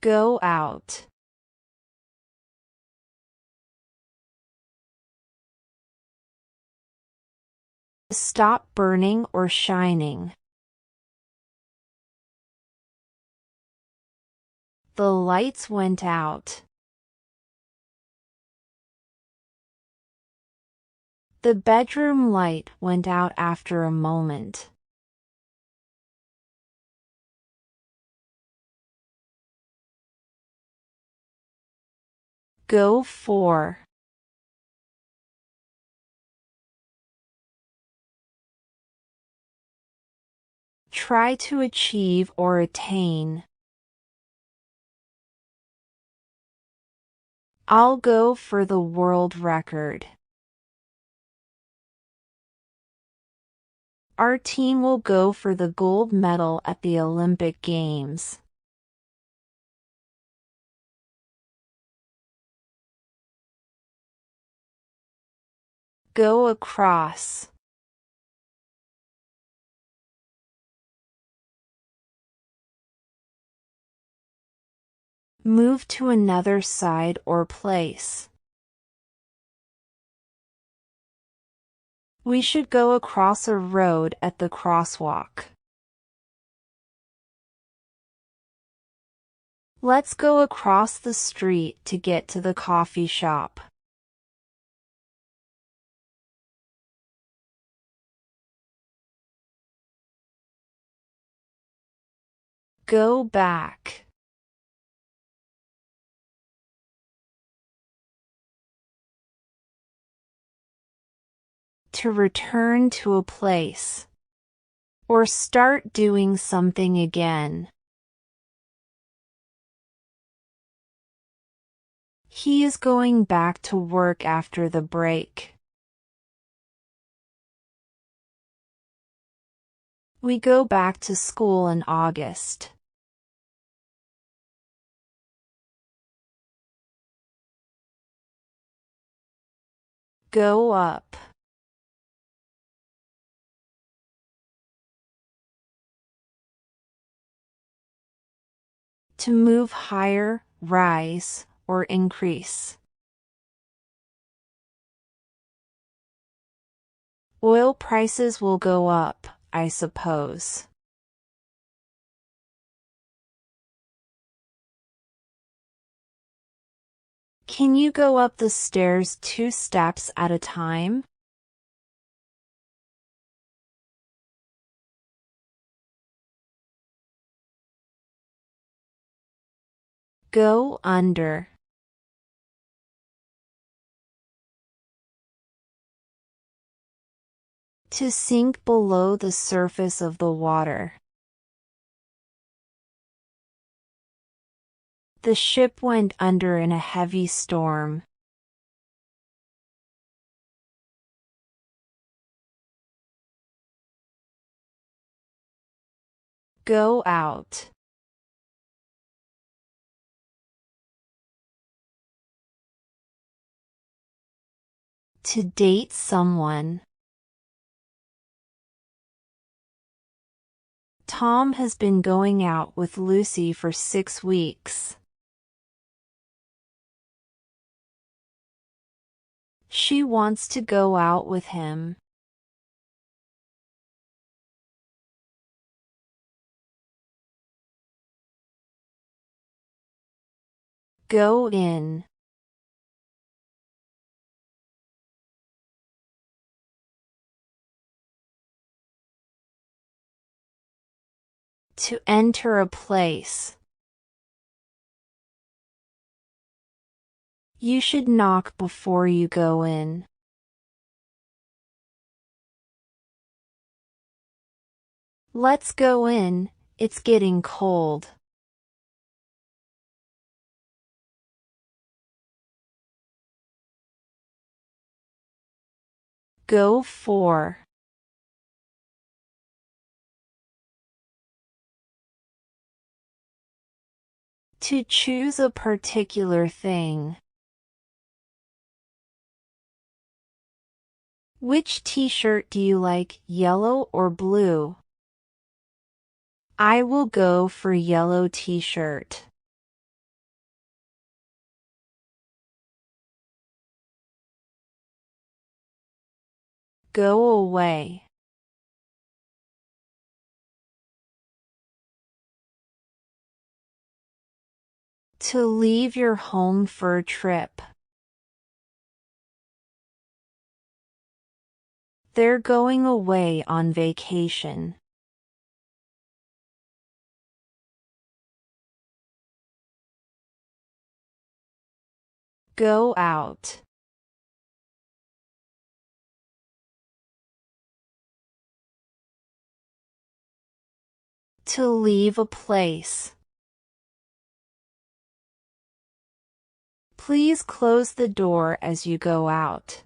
Go out. Stop burning or shining. The lights went out. The bedroom light went out after a moment. Go for. Try to achieve or attain. I'll go for the world record. Our team will go for the gold medal at the Olympic Games. Go across. Move to another side or place. We should go across a road at the crosswalk. Let's go across the street to get to the coffee shop. Go back. To return to a place. Or start doing something again. He is going back to work after the break. We go back to school in August. Go up. To move higher, rise, or increase. Oil prices will go up, I suppose. Can you go up the stairs 2 steps at a time? Go under. To sink below the surface of the water. The ship went under in a heavy storm. Go out. To date someone. Tom has been going out with Lucy for 6 weeks. She wants to go out with him. Go in. To enter a place. You should knock before you go in. Let's go in, it's getting cold. Go for. To choose a particular thing. Which t-shirt do you like, yellow or blue? I will go for yellow t-shirt. Go away. To leave your home for a trip. They're going away on vacation. Go out. To leave a place. Please close the door as you go out.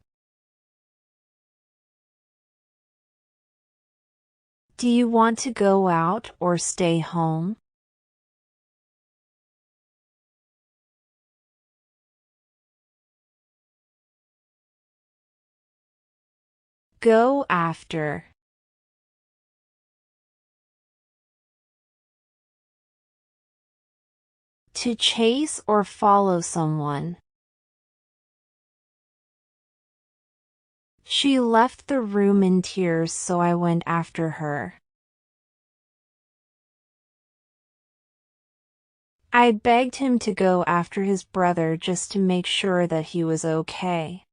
Do you want to go out or stay home? Go after. To chase or follow someone. She left the room in tears, so I went after her. I begged him to go after his brother just to make sure that he was okay.